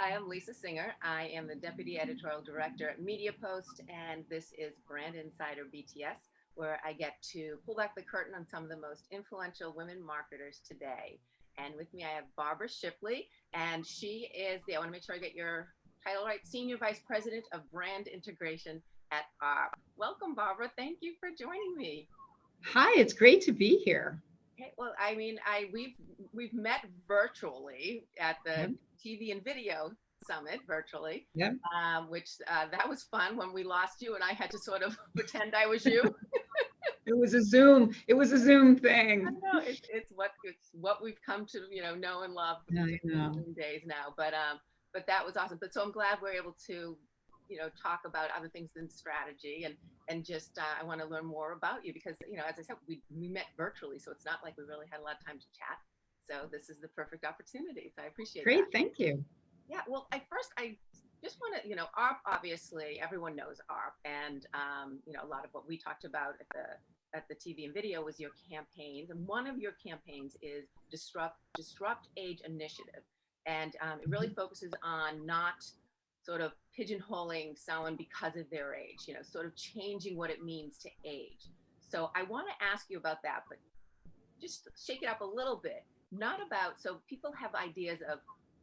Hi, I'm Lisa Singer. I am the Deputy Editorial Director at Media Post, and this is Brand Insider BTS, where I get to pull back the curtain on some of the most influential women marketers today. And with me, I have Barbara Shipley, and she is I want to make sure I get your title right, Senior Vice President of Brand Integration at AARP. Welcome, Barbara. Thank you for joining me. Hi, it's great to be here. Okay, well, I mean, we've met virtually at the Yep, TV and Video Summit virtually, yep. which that was fun when we lost you and I had to sort of pretend I was you. It was a Zoom. It was a Zoom I thing. know it's what we've come to know and love I in know. Zoom days now. But that was awesome. But so I'm glad we're able to talk about other things than strategy and just I want to learn more about you because as I said we met virtually, so it's not like we really had a lot of time to chat. So this is the perfect opportunity. So I appreciate that. Great, thank you. Yeah, well, I just want to, ARP, obviously, everyone knows ARP. And, a lot of what we talked about at the TV and video was your campaigns. And one of your campaigns is Disrupt Age Initiative. And it really Mhm. focuses on not sort of pigeonholing someone because of their age, sort of changing what it means to age. So I want to ask you about that, but just shake it up a little bit. Not about, so people have ideas of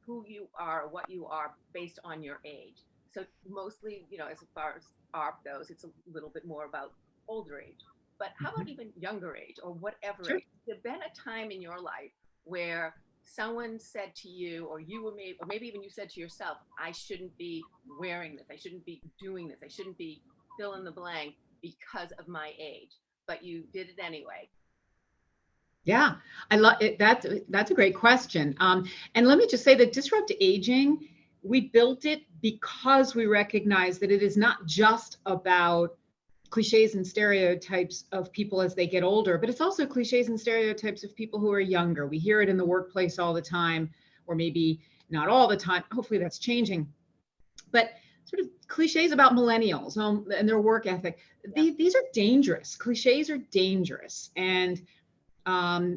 who you are or what you are based on your age. So mostly, as far as ARP goes, it's a little bit more about older age. But how about Mhm. even younger age or whatever Sure. age? Has there been a time in your life where someone said to you, or you were maybe, or maybe even you said to yourself, I shouldn't be wearing this, I shouldn't be doing this, I shouldn't be fill in the blank because of my age, but you did it anyway? Yeah, I love it. That's a great question. And let me just say that disrupt aging, we built it because we recognize that it is not just about cliches and stereotypes of people as they get older, but it's also cliches and stereotypes of people who are younger. We hear it in the workplace all the time, or maybe not all the time. Hopefully that's changing. But sort of cliches about millennials and their work ethic, Yep. these are dangerous. Cliches are dangerous. And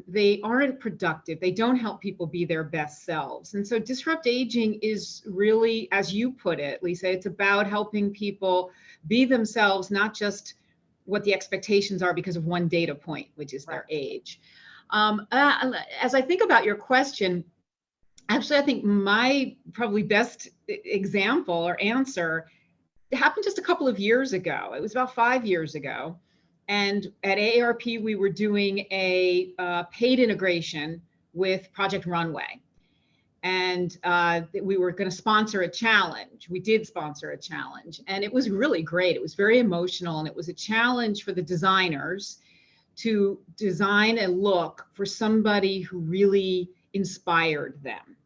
they aren't productive. They don't help people be their best selves. And so disrupt aging is really, as you put it, Lisa, it's about helping people be themselves, not just what the expectations are because of one data point, which is Right. their age. As I think about your question, actually, I think my probably best example or answer happened just a couple of years ago. It was about 5 years ago. And at AARP, we were doing a paid integration with Project Runway. And we were going to sponsor a challenge. We did sponsor a challenge. And it was really great. It was very emotional. And it was a challenge for the designers to design a look for somebody who really inspired them.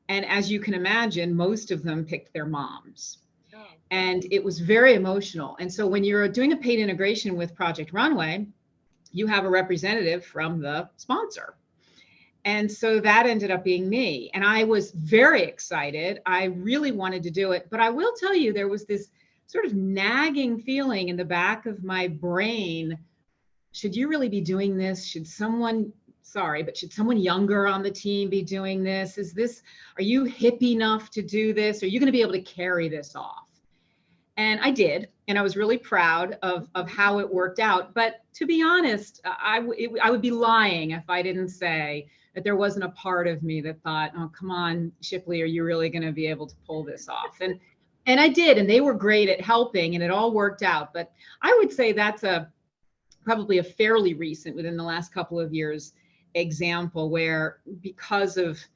And as you can imagine, most of them picked their moms, Oh, and it was very emotional. And so when you're doing a paid integration with Project Runway, you have a representative from the sponsor. And so that ended up being me. And I was very excited. I really wanted to do it. But I will tell you, there was this sort of nagging feeling in the back of my brain. Should you really be doing this? Should someone younger on the team be doing this? Are you hip enough to do this? Are you going to be able to carry this off? And I did, and I was really proud of mhm. how it worked out. But to be honest, I would be lying if I didn't say that there wasn't a part of me that thought, "Oh, come on, Shipley, are you really going to be able to pull this off?" And I did, and they were great at helping, and it all worked out. But I would say that's a probably a fairly recent, within the last couple of years, example where because of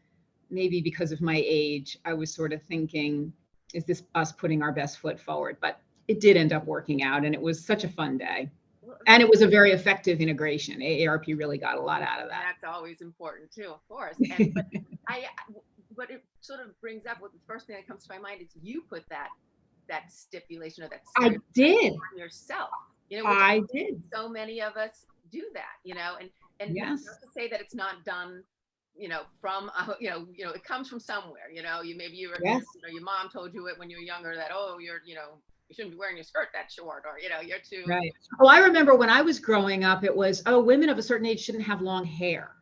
my age, I was sort of thinking, is this us putting our best foot forward? But it did end up working out, and it was such a fun day. Well, And that's it was a very effective integration. AARP really got a lot out of and that. that's always important too, of course. And I, what it sort of brings up, what the first thing that comes to my mind is you put that stipulation or that I stereotype did. on yourself, which I I think did. so many of us do that, and not Yes. to say that it's not done, from it comes from somewhere, maybe Yes. your mom told you it when you were younger that, oh, you shouldn't be wearing your skirt that short, or you're too. Right. Oh, I remember when I was growing up, it was, oh, women of a certain age shouldn't have long hair.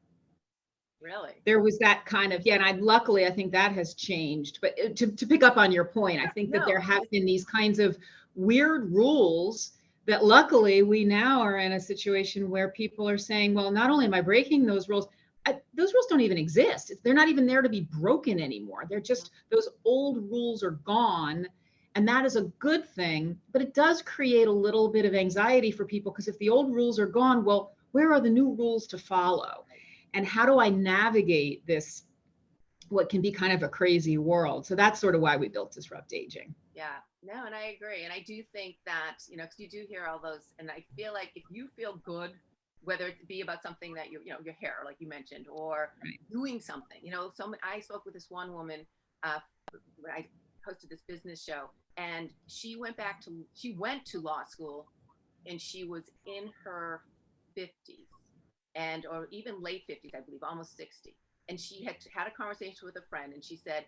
Really? There was that kind of, yeah, and luckily I think that has changed. But to pick up on your point, I think that there have been these kinds of weird rules that luckily we now are in a situation where people are saying, well, not only am I breaking those rules, those rules don't even exist. They're not even there to be broken anymore. They're just, those old rules are gone. And that is a good thing, but it does create a little bit of anxiety for people, because if the old rules are gone, well, where are the new rules to follow? And how do I navigate this, what can be kind of a crazy world? So that's sort of why we built Disrupt Aging. Yeah, no, and I agree. And I do think that, because you do hear all those, and I feel like if you feel good, whether it be about something that your hair, like you mentioned, or doing something, I spoke with this one woman, when I hosted this business show, and she went to law school, and she was in her 50s, or even late 50s, I believe, almost 60. And she had a conversation with a friend, and she said,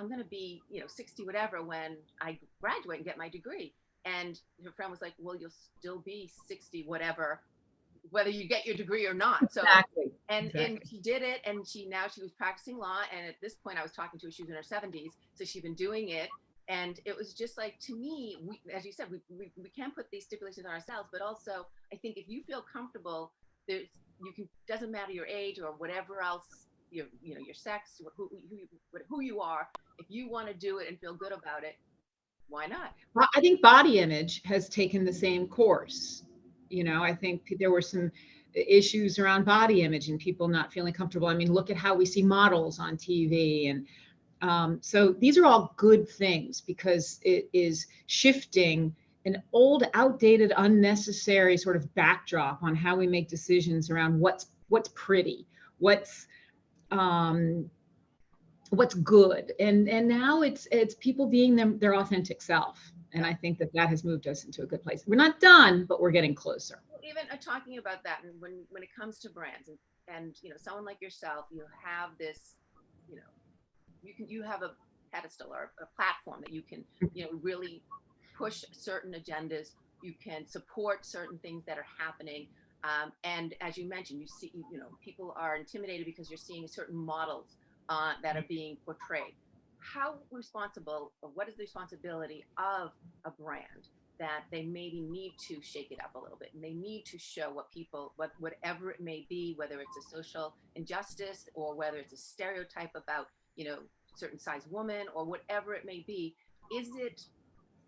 I'm going to be, 60 whatever when I graduate and get my degree. And her friend was like, well, you'll still be 60 whatever, whether you get your degree or not. So Exactly. and she did it, and she was practicing law, and at this point I was talking to her, she was in her 70s, so she'd been doing it. And it was just like, to me, as you said, we can't put these stipulations on ourselves, but also I think if you feel comfortable, doesn't matter your age or whatever else, your sex, who you are, if you want to do it and feel good about it, why not? Well, I think body image has taken the same course. I think there were some issues around body image and people not feeling comfortable. I mean, look at how we see models on TV. And so these are all good things, because it is shifting an old, outdated, unnecessary sort of backdrop on how we make decisions around what's pretty, what's good. And now it's people being their authentic self. And I think that has moved us into a good place. We're not done, but we're getting closer. Even talking about that, and when it comes to brands, and someone like yourself, you have this, you have a pedestal or a platform that you can really push certain agendas. You can support certain things that are happening, and as you mentioned, you see, people are intimidated because you're seeing certain models that are being portrayed. How responsible, or what is the responsibility of a brand that they maybe need to shake it up a little bit, and they need to show whatever it may be, whether it's a social injustice or whether it's a stereotype about, certain size woman or whatever it may be? Is it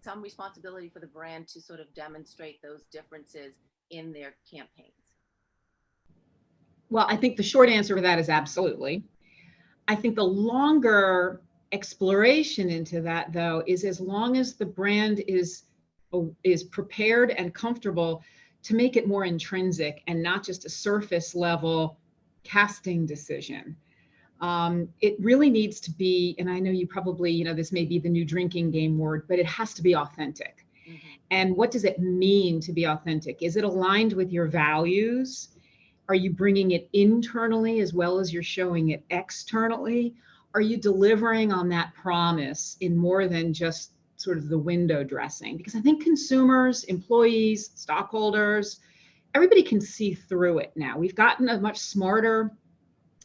some responsibility for the brand to sort of demonstrate those differences in their campaigns? Well, I think the short answer to that is absolutely. I think the longer exploration into that, though, is as long as the brand is prepared and comfortable to make it more intrinsic and not just a surface level casting decision. It really needs to be, and I know you probably, this may be the new drinking game word, but it has to be authentic. Mm-hmm. And what does it mean to be authentic? Is it aligned with your values? Are you bringing it internally as well as you're showing it externally? Are you delivering on that promise in more than just sort of the window dressing? Because I think consumers, employees, stockholders, everybody can see through it now. We've gotten a much smarter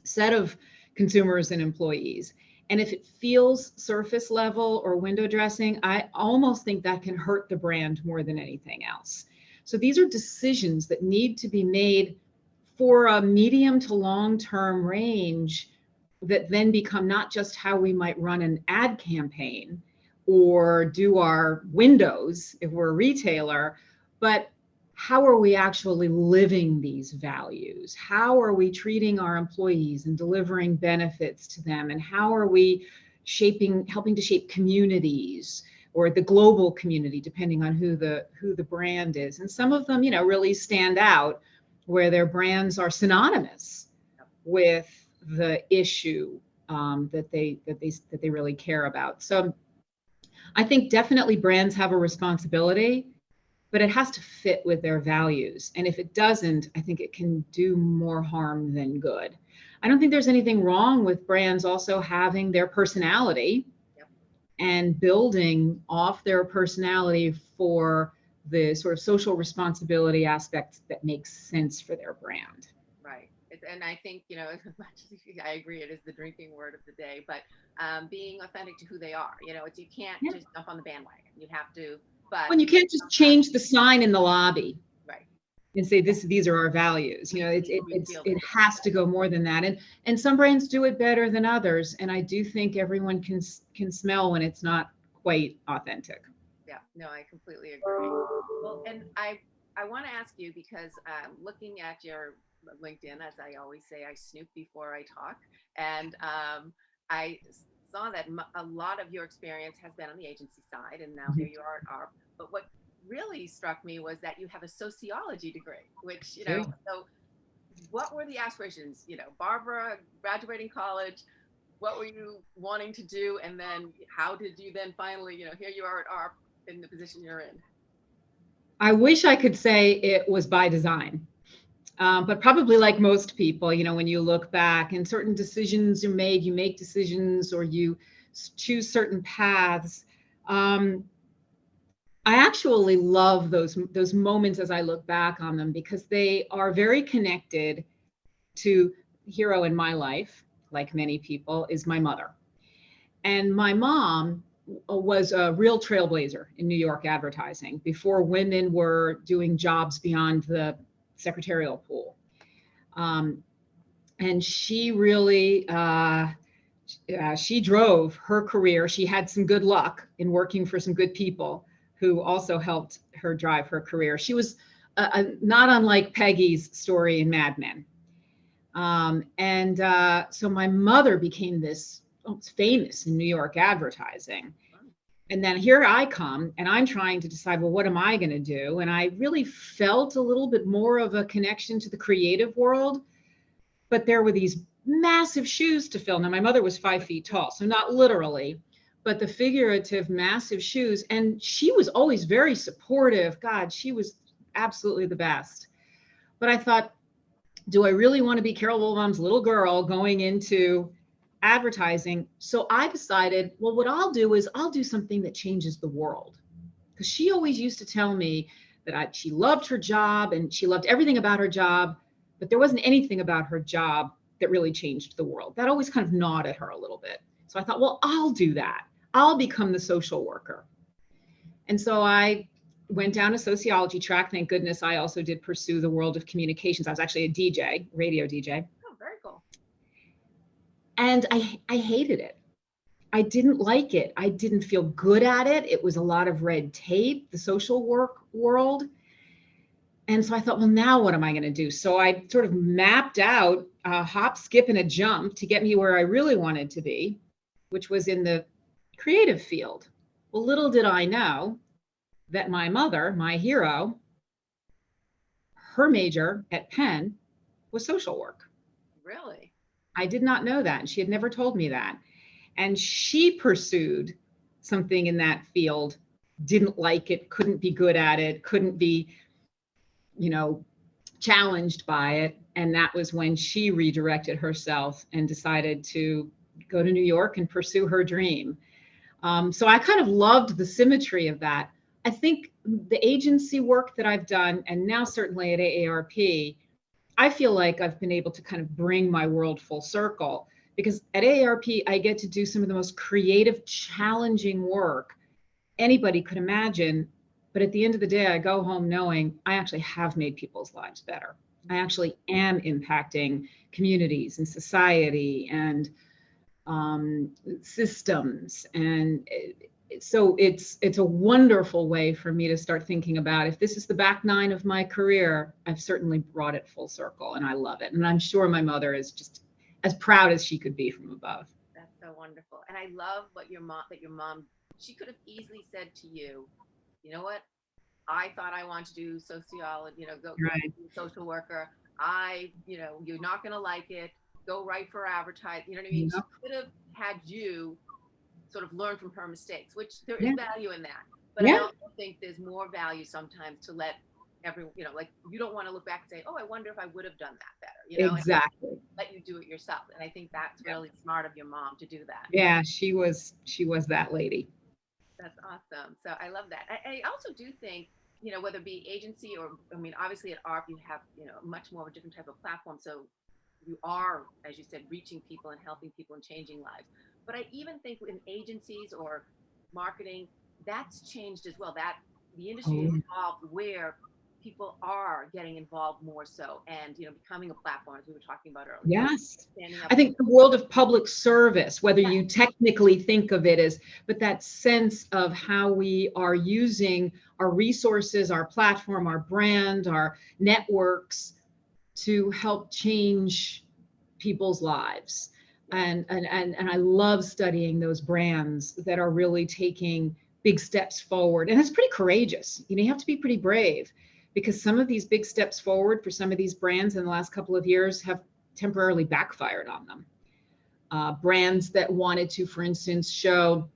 set of consumers and employees. And if it feels surface level or window dressing, I almost think that can hurt the brand more than anything else. So these are decisions that need to be made for a medium to long-term range that then become not just how we might run an ad campaign or do our windows if we're a retailer, but how are we actually living these values? How are we treating our employees and delivering benefits to them? And how are we helping to shape communities or the global community, depending on who the brand is? And some of them, really stand out where their brands are synonymous with the issue that they really care about. So I think definitely brands have a responsibility, but it has to fit with their values. And if it doesn't, I think it can do more harm than good. I don't think there's anything wrong with brands also having their personality and building off their personality for the sort of social responsibility aspects that makes sense for their brand. Right. And I think, as much as I agree, it is the drinking word of the day, but being authentic to who they are, you can't Yeah. just jump on the bandwagon. You have to, but When you can't just sometimes, change the sign in the lobby right. and say these are our values. We feel It that. has to go more than that. And some brands do it better than others. And I do think everyone can smell when it's not quite authentic. Yeah, no, I completely agree. Well, and I want to ask you because looking at your LinkedIn, as I always say, I snoop before I talk, and I saw that a lot of your experience has been on the agency side, and now here you are at ARP. But what really struck me was that you have a sociology degree, which There so what were the aspirations? Barbara graduating college. What were you wanting to do, and then how did you then finally, here you are at ARP in the position you're in? I wish I could say it was by design. But probably like most people, when you look back and certain decisions are made, you make decisions or you choose certain paths. I actually love those moments as I look back on them because they are very connected to hero in my life, like many people, is my mother. And my mom was a real trailblazer in New York advertising before women were doing jobs beyond the secretarial pool. And she really, she drove her career. She had some good luck in working for some good people who also helped her drive her career. She was not unlike Peggy's story in Mad Men. So my mother became this famous in New York advertising. And then here I come and I'm trying to decide, well, what am I going to do? And I really felt a little bit more of a connection to the creative world, but there were these massive shoes to fill. Now, my mother was 5 feet tall, so not literally, but the figurative massive shoes. And she was always very supportive. God, she was absolutely the best. But I thought, do I really want to be Carol Wilbaum's little girl going into advertising? So I decided, well, what I'll do is I'll do something that changes the world. Because she always used to tell me that she loved her job and she loved everything about her job, but there wasn't anything about her job that really changed the world. That always kind of gnawed at her a little bit. So I thought, well, I'll do that. I'll become the social worker. And so I went down a sociology track. Thank goodness I also did pursue the world of communications. I was actually a DJ, radio DJ. Oh, very cool. And I hated it. I didn't like it. I didn't feel good at it. It was a lot of red tape, the social work world. And so I thought, well, now what am I going to do? So I sort of mapped out a hop, skip, and a jump to get me where I really wanted to be, which was in the creative field. Well, little did I know that my mother, my hero, her major at Penn was social work. Really? I did not know that. And she had never told me that. And she pursued something in that field, didn't like it, couldn't be good at it, couldn't be, challenged by it. And that was when she redirected herself and decided to go to New York and pursue her dream. So I kind of loved the symmetry of that. I think the agency work that I've done, and now certainly at AARP, I feel like I've been able to kind of bring my world full circle, because at AARP, I get to do some of the most creative, challenging work anybody could imagine. But at the end of the day, I go home knowing I actually have made people's lives better. I actually am impacting communities and society and systems. And so it's a wonderful way for me to start thinking about, if this is the back nine of my career, I've certainly brought it full circle and I love it. And I'm sure my mother is just as proud as she could be from above. That's so wonderful. And I love what your mom, she could have easily said to you, you know what? I thought I wanted to do sociology, go Right. be a social worker. You're not going to like it. Go write for advertise. You know what I mean? Yep. She could have had you sort of learn from her mistakes, which there is Yeah. value in that. But I Yeah. also think there's more value sometimes to let everyone, like you don't want to look back and say, oh, I wonder if I would have done that better, Exactly. and let you do it yourself. And I think that's really smart of your mom to do that. Yeah, she was that lady. That's awesome. So I love that. I also do think, whether it be agency or, I mean, obviously at ARP, you have, much more of a different type of platform. So you are, as you said, reaching people and helping people and changing lives. But I even think in agencies or marketing, that's changed as well. That the industry has Oh, evolved where people are getting involved more so, and becoming a platform, as we were talking about earlier, yes. standing up. I think the world of public service, whether Yeah. you technically think of it as, but that sense of how we are using our resources, our platform, our brand, our networks to help change people's lives. And I love studying those brands that are really taking big steps forward. And it's pretty courageous. You have to be pretty brave, because some of these big steps forward for some of these brands in the last couple of years have temporarily backfired on them. Brands that wanted to, for instance, show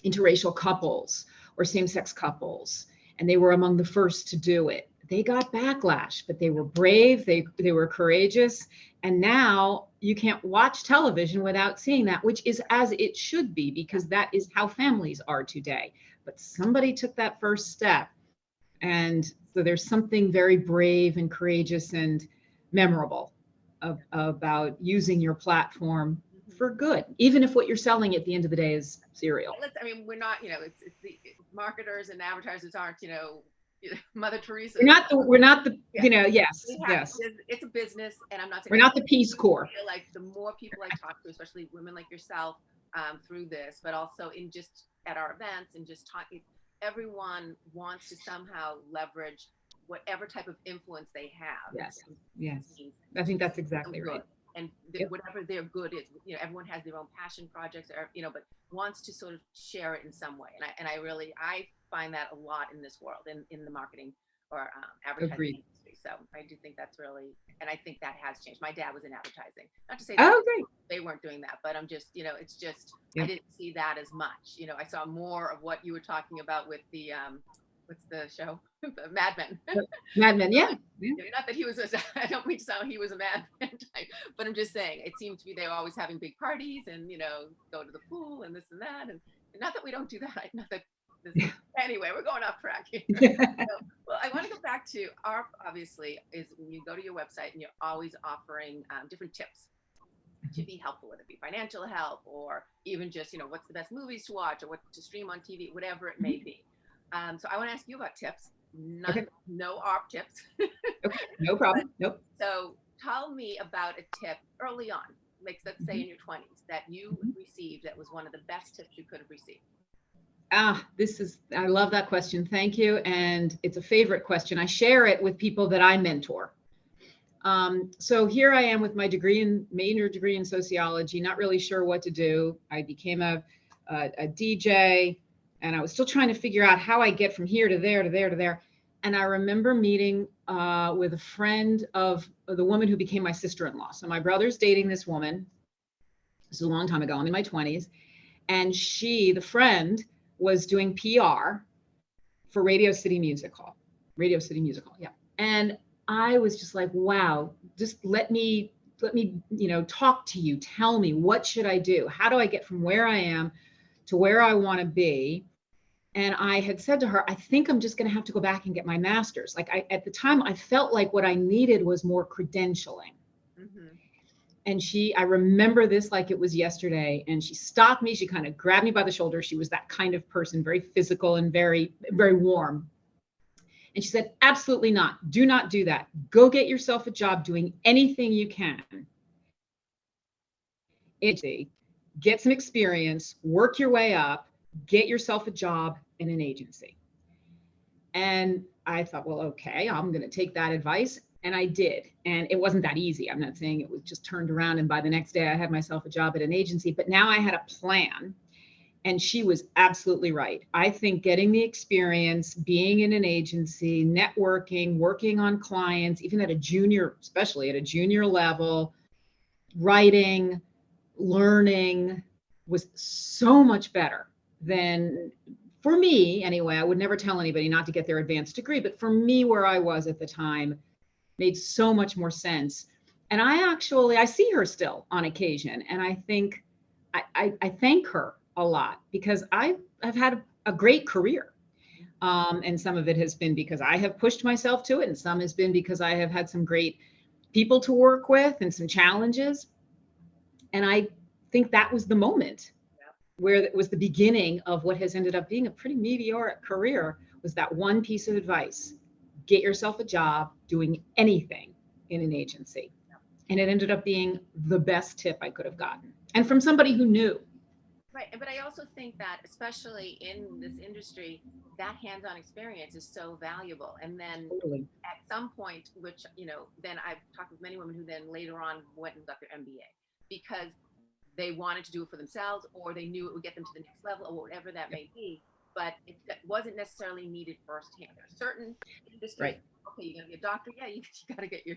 interracial couples or same-sex couples, and they were among the first to do it. They got backlash, but they were brave, they were courageous, and now you can't watch television without seeing that, which is as it should be, because that is how families are today. But somebody took that first step, and so there's something very brave and courageous and memorable about using your platform for good, even if what you're selling at the end of the day is cereal. I mean, we're not, it's the marketers and advertisers aren't, Mother Teresa. We're not the, Yeah. yes, yes. It's a business, and I'm not saying we're not the Peace Corps. I feel like the more people I talk to, especially women like yourself, through this, but also in just at our events and just talking, everyone wants to somehow leverage whatever type of influence they have. Yes. I think that's exactly right. And whatever their good is, everyone has their own passion projects, or, but wants to sort of share it in some way. And I find that a lot in this world, in the marketing or advertising industry. So I do think that's really, and I think that has changed. My dad was in advertising. Not to say that they weren't doing that, but I'm just, it's just, I didn't see that as much. I saw more of what you were talking about with the, what's the show? Mad Men. Mad Men, yeah. Not that he was, I don't mean to sound he was a Mad Men type, but I'm just saying it seemed to be they were always having big parties and, go to the pool and this and that. And not that we don't do that. Not that anyway, we're going off track here. Well, I want to go back to AARP, obviously, is when you go to your website and you're always offering different tips to be helpful, whether it be financial help or even just, what's the best movies to watch or what to stream on TV, whatever it may be. So I want to ask you about tips. No AARP tips. Okay, no problem. Nope. So tell me about a tip early on, like let's say in your 20s, that you received that was one of the best tips you could have received. I love that question. Thank you. And it's a favorite question. I share it with people that I mentor. So here I am with my major degree in sociology, not really sure what to do. I became a DJ, and I was still trying to figure out how I get from here to there, to there, to there. And I remember meeting with a friend of the woman who became my sister-in-law. So my brother's dating this woman. This is a long time ago. I'm in my 20s. And she, the friend, was doing PR for Radio City Music Hall. Yeah. And I was just like, wow, just let me, talk to you. Tell me, what should I do? How do I get from where I am to where I want to be? And I had said to her, I think I'm just going to have to go back and get my master's. At the time, I felt like what I needed was more credentialing. And I remember this like it was yesterday. And she stopped me. She kind of grabbed me by the shoulder. She was that kind of person, very physical and very, very warm. And she said, absolutely not. Do not do that. Go get yourself a job doing anything you can. Get some experience, work your way up, get yourself a job in an agency. And I thought, well, okay, I'm going to take that advice. And I did. And it wasn't that easy. I'm not saying it was just turned around and by the next day I had myself a job at an agency, but now I had a plan. And she was absolutely right. I think getting the experience, being in an agency, networking, working on clients, even especially at a junior level, writing, learning was so much better than, for me anyway. I would never tell anybody not to get their advanced degree, but for me, where I was at the time, made so much more sense. And I see her still on occasion. And I think I thank her a lot because I've had a great career. And some of it has been because I have pushed myself to it. And some has been because I have had some great people to work with and some challenges. And I think that was the moment where it was the beginning of what has ended up being a pretty meteoric career, was that one piece of advice: get yourself a job doing anything in an agency. And it ended up being the best tip I could have gotten, and from somebody who knew. Right. But I also think that, especially in this industry, that hands-on experience is so valuable. And then Totally. at some point, which, then I've talked with many women who then later on went and got their MBA because they wanted to do it for themselves, or they knew it would get them to the next level, or whatever that may be. But it wasn't necessarily needed firsthand. There are certain industries, Right. okay, you're going to be a doctor. Yeah, you got to get your,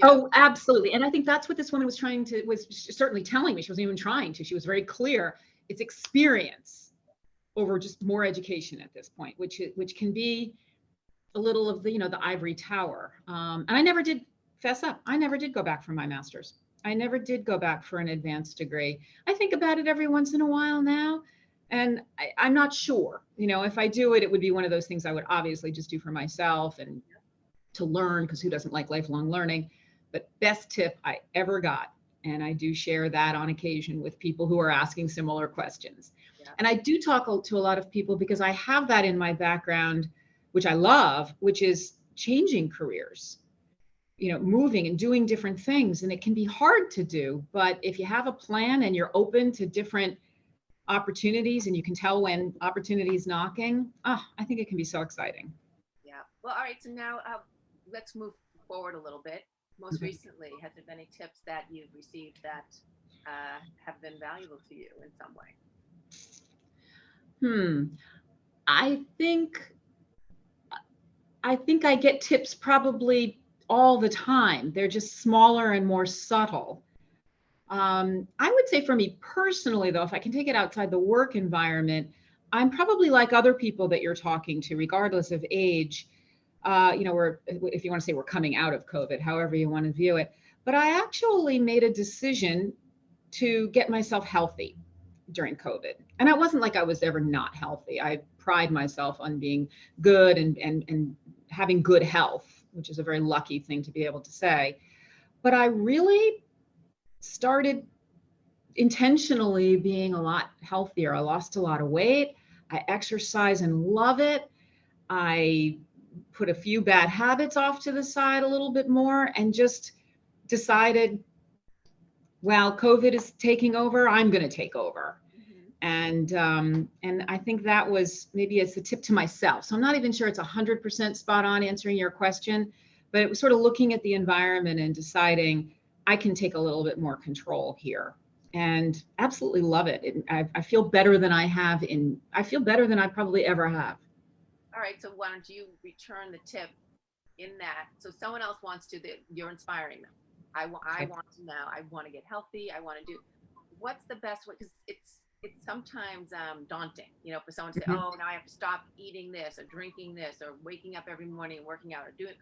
Oh, absolutely. And I think that's what this woman was certainly telling me. She wasn't even trying to. She was very clear. It's experience over just more education at this point, which can be a little of the, the ivory tower. And I never did fess up. I never did go back for my master's. I never did go back for an advanced degree. I think about it every once in a while now, and I'm not sure. If I do it, it would be one of those things I would obviously just do for myself and to learn, because who doesn't like lifelong learning? But best tip I ever got, and I do share that on occasion with people who are asking similar questions. Yeah. And I do talk to a lot of people because I have that in my background, which I love, which is changing careers, moving and doing different things. And it can be hard to do, but if you have a plan and you're open to different opportunities and you can tell when opportunity is knocking, I think it can be so exciting. Yeah. Well, all right. So now let's move forward a little bit. Most recently, has there been any tips that you've received that have been valuable to you in some way? I think I get tips probably all the time. They're just smaller and more subtle. I would say for me personally, though, if I can take it outside the work environment, I'm probably like other people that you're talking to, regardless of age. If you want to say we're coming out of COVID, however you want to view it. But I actually made a decision to get myself healthy during COVID. And it wasn't like I was ever not healthy. I pride myself on being good and having good health, which is a very lucky thing to be able to say. But I really started intentionally being a lot healthier. I lost a lot of weight. I exercise and love it. I put a few bad habits off to the side a little bit more and just decided, while COVID is taking over, I'm going to take over. Mm-hmm. And I think that was, maybe it's a tip to myself. So I'm not even sure it's 100% spot on answering your question, but it was sort of looking at the environment and deciding I can take a little bit more control here, and absolutely love it. I feel better than I feel better than I probably ever have. All right. So why don't you return the tip in that? So someone else wants to, you're inspiring them. I want to now, I want to get healthy. I want to do, what's the best way? Because it's sometimes daunting, for someone to say, oh, now I have to stop eating this or drinking this or waking up every morning and working out or doing,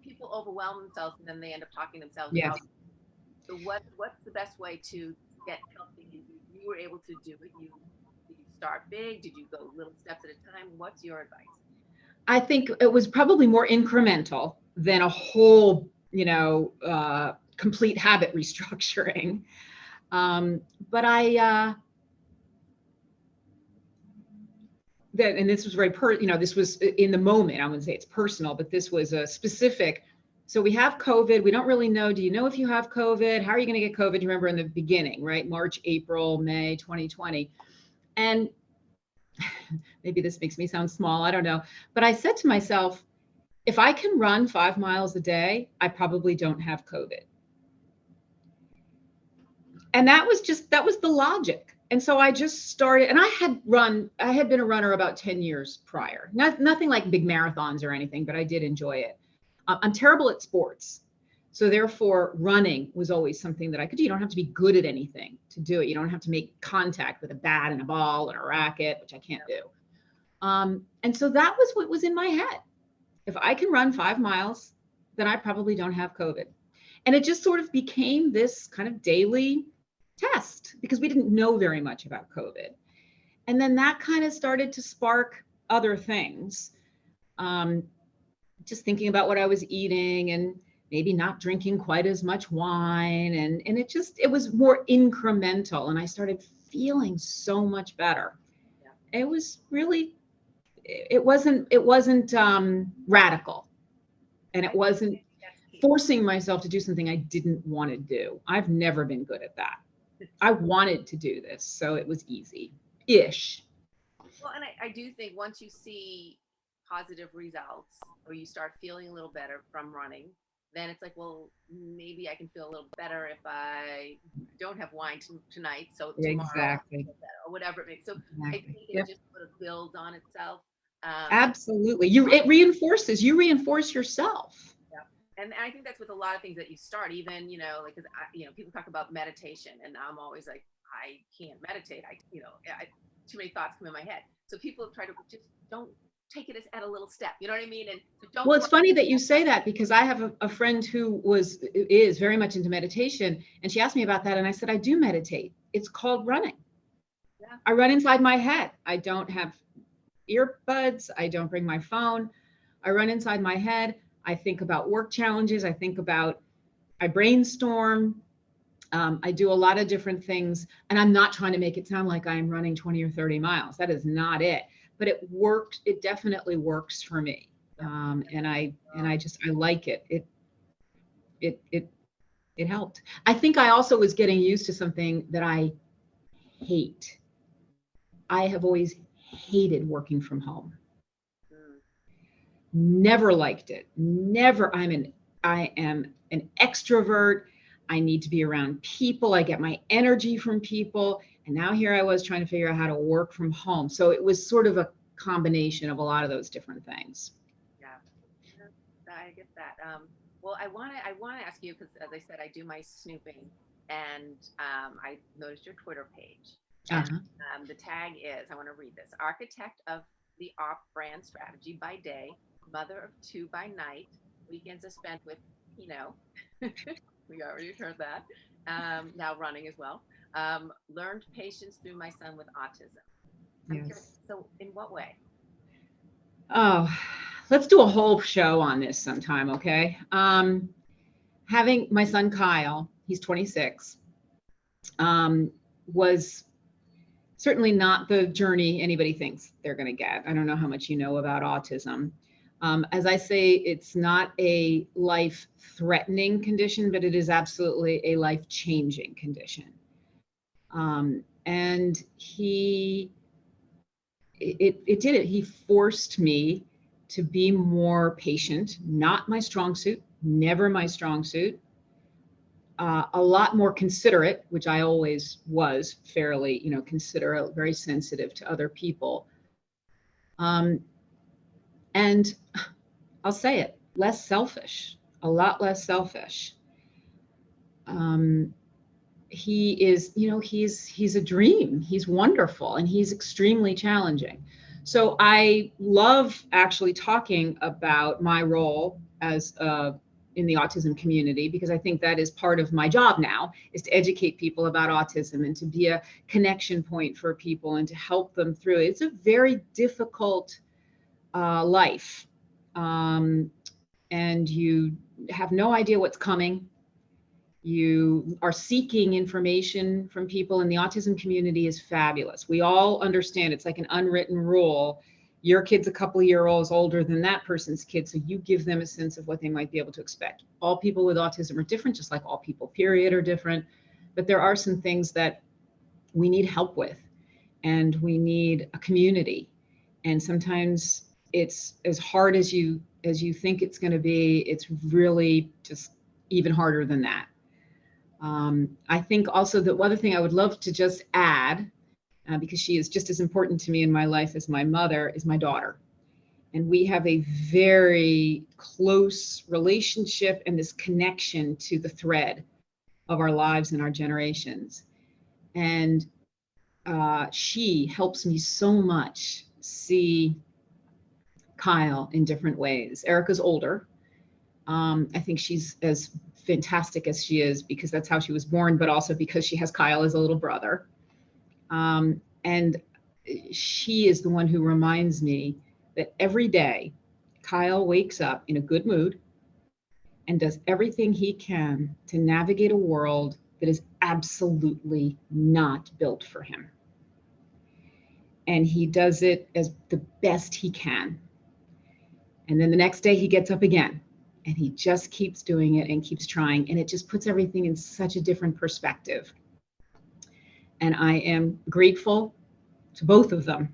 people overwhelm themselves and then they end up talking themselves out. So what's the best way to get healthy? You were able to do it. Did you start big? Did you go little steps at a time? What's your advice? I think it was probably more incremental than a whole, complete habit restructuring. But and this was very this was in the moment. I wouldn't say it's personal, but this was a specific. So we have COVID. We don't really know. Do you know if you have COVID? How are you going to get COVID? You remember in the beginning, right? March, April, May, 2020. And maybe this makes me sound small, I don't know. But I said to myself, if I can run 5 miles a day, I probably don't have COVID. And that was the logic. And so I just started, and I had been a runner about 10 years prior. Nothing like big marathons or anything, but I did enjoy it. I'm terrible at sports. So therefore, running was always something that I could do. You don't have to be good at anything to do it. You don't have to make contact with a bat and a ball and a racket, which I can't do. And so that was what was in my head. If I can run 5 miles, then I probably don't have COVID. And it just sort of became this kind of daily test because we didn't know very much about COVID. And then that kind of started to spark other things. Just thinking about what I was eating and maybe not drinking quite as much wine. And it was more incremental. And I started feeling so much better. Yeah. It was really, it wasn't radical. And it wasn't forcing myself to do something I didn't want to do. I've never been good at that. I wanted to do this, so it was easy-ish. Well, and I do think once you see positive results or you start feeling a little better from running, then it's like, well, maybe I can feel a little better if I don't have wine tonight. So tomorrow Exactly. I'll feel better, or whatever it makes. So I Exactly. think it Yep. just sort of builds on itself. Absolutely. You reinforce yourself. Yeah. And I think that's with a lot of things that you start, even, like, because, people talk about meditation, and I'm always like, I can't meditate. Too many thoughts come in my head. So people try to just don't take it as at a little step. You know what I mean? And so don't. Well, it's funny that you say that, because I have a friend who is very much into meditation, and she asked me about that, and I said, I do meditate. It's called running. Yeah. I run inside my head. I don't have earbuds. I don't bring my phone. I run inside my head. I think about work challenges. I brainstorm. I do a lot of different things, and I'm not trying to make it sound like I'm running 20 or 30 miles. That is not it, but it worked. It definitely works for me. And I like it. It helped. I think I also was getting used to something that I hate. I have always hated working from home. Never liked it. Never. I am an extrovert. I need to be around people. I get my energy from people. And now here I was trying to figure out how to work from home. So it was sort of a combination of a lot of those different things. Yeah, I get that. Well, I want to ask you, because, as I said, I do my snooping, and I noticed your Twitter page. And the tag is, I want to read this: architect of the AARP brand strategy by day, mother of two by night, weekends are spent with, we already heard that. Now running as well. Learned patience through my son with autism. Yes. So in what way? Oh, let's do a whole show on this sometime, okay? Having my son Kyle, he's 26, was certainly not the journey anybody thinks they're going to get. I don't know how much you know about autism. As I say, it's not a life-threatening condition, but it is absolutely a life-changing condition. And it did it. He forced me to be more patient, not my strong suit, never my strong suit. A lot more considerate, which I always was fairly, considerate, very sensitive to other people. And I'll say it, less selfish, a lot less selfish. He is, he's a dream. He's wonderful, and he's extremely challenging. So I love actually talking about my role as in the autism community, because I think that is part of my job now, is to educate people about autism and to be a connection point for people and to help them through it. It's a very difficult life, and you have no idea what's coming. You are seeking information from people, and the autism community is fabulous. We all understand it's like an unwritten rule. Your kid's a couple of years older than that person's kid, so you give them a sense of what they might be able to expect. All people with autism are different, just like all people, period, are different. But there are some things that we need help with, and we need a community. And sometimes it's as hard as you think it's going to be. It's really just even harder than that. I think also that one other thing I would love to just add, because she is just as important to me in my life as my mother, is my daughter. And we have a very close relationship and this connection to the thread of our lives and our generations. And she helps me so much see Kyle in different ways. Erica's older. I think she's as fantastic as she is because that's how she was born, but also because she has Kyle as a little brother. And she is the one who reminds me that every day Kyle wakes up in a good mood and does everything he can to navigate a world that is absolutely not built for him. And he does it as the best he can. And then the next day he gets up again and he just keeps doing it and keeps trying. And it just puts everything in such a different perspective. And I am grateful to both of them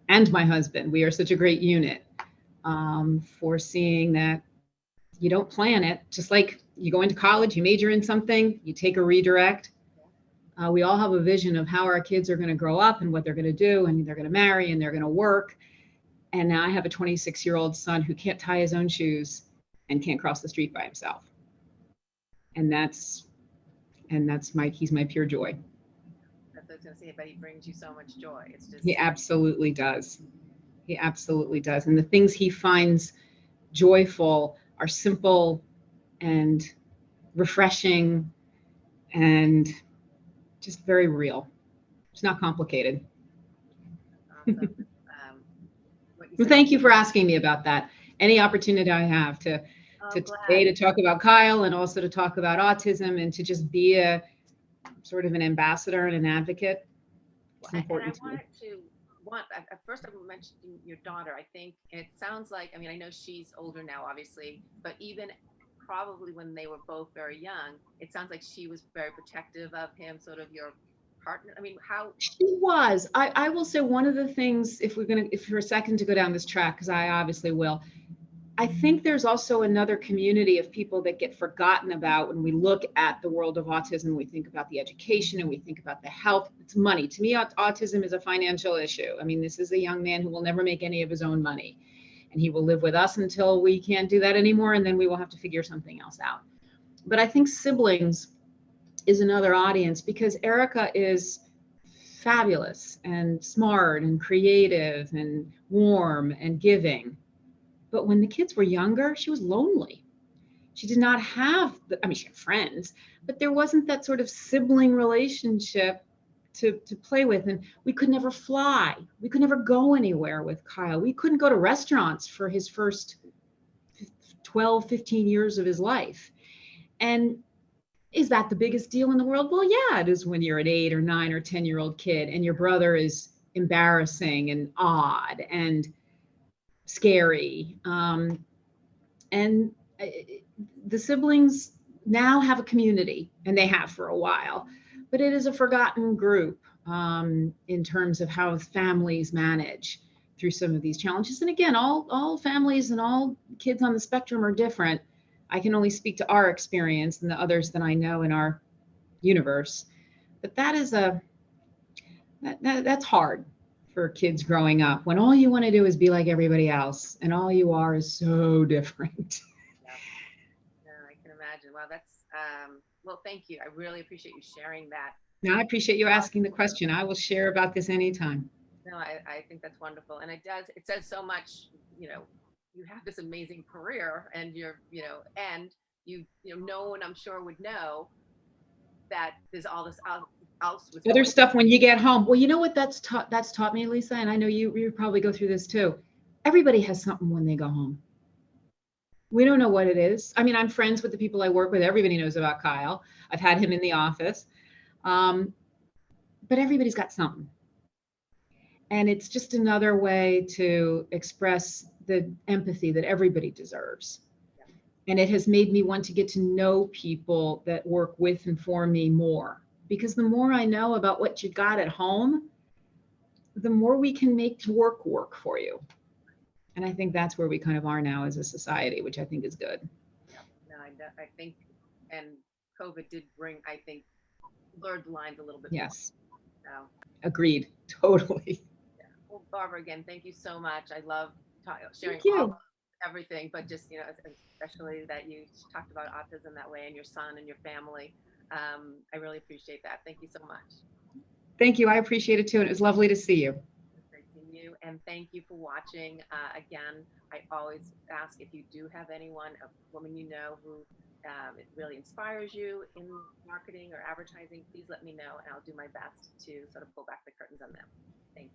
and my husband. We are such a great unit, for seeing that you don't plan it. Just like you go into college, you major in something, you take a redirect. We all have a vision of how our kids are going to grow up and what they're going to do, and they're going to marry and they're going to work. And now I have a 26-year-old son who can't tie his own shoes and can't cross the street by himself. And he's my pure joy. That's what I was going to say, but he brings you so much joy. It's just. He absolutely does. He absolutely does. And the things he finds joyful are simple and refreshing and just very real. It's not complicated. Awesome. Well, thank you for asking me about that. Any opportunity I have to talk about Kyle and also to talk about autism and to just be a sort of an ambassador and an advocate. It's important to me. At first I mentioned your daughter, I think, and it sounds like, I mean, I know she's older now, obviously, but even probably when they were both very young, it sounds like she was very protective of him, sort of your partner. I mean, how? She was. I will say one of the things, if for a second to go down this track, because I obviously will, I think there's also another community of people that get forgotten about when we look at the world of autism. We think about the education and we think about the health. It's money. To me, autism is a financial issue. I mean, this is a young man who will never make any of his own money. And he will live with us until we can't do that anymore. And then we will have to figure something else out. But I think siblings is another audience, because Erica is fabulous and smart and creative and warm and giving. But when the kids were younger, she was lonely. She did not have, she had friends, but there wasn't that sort of sibling relationship to play with. And we could never fly. We could never go anywhere with Kyle. We couldn't go to restaurants for his first 12, 15 years of his life. And is that the biggest deal in the world? Well, yeah, it is when you're an 8 or 9 or 10-year-old kid and your brother is embarrassing and odd and scary. And the siblings now have a community, and they have for a while, but it is a forgotten group in terms of how families manage through some of these challenges. And again, all families and all kids on the spectrum are different. I can only speak to our experience and the others that I know in our universe, but that's hard for kids growing up when all you want to do is be like everybody else and all you are is so different. Yeah, I can imagine. Well, well, thank you. I really appreciate you sharing that. No, I appreciate you asking the question. I will share about this anytime. No, I think that's wonderful. And it says so much, you have this amazing career and and no one I'm sure would know that there's all this else with other stuff when you get home. Well, you know what that's taught me, Lisa, and I know you probably go through this too. Everybody has something when they go home. We don't know what it is. I mean, I'm friends with the people I work with. Everybody knows about Kyle. I've had him in the office. But everybody's got something. And it's just another way to express the empathy that everybody deserves. And it has made me want to get to know people that work with and for me more. Because the more I know about what you got at home, the more we can make work for you. And I think that's where we kind of are now as a society, which I think is good. Yeah, no, I think, and COVID did bring, I think, blurred the lines a little bit. Yes. More, so. Agreed. Totally. Yeah. Well, Barbara, again, thank you so much. I love sharing everything, but just, especially that you talked about autism that way and your son and your family. I really appreciate that. Thank you so much. Thank you. I appreciate it too. And it was lovely to see you. Great seeing you. And thank you for watching. Again, I always ask if you do have anyone, a woman who it really inspires you in marketing or advertising, please let me know and I'll do my best to sort of pull back the curtains on them. Thanks.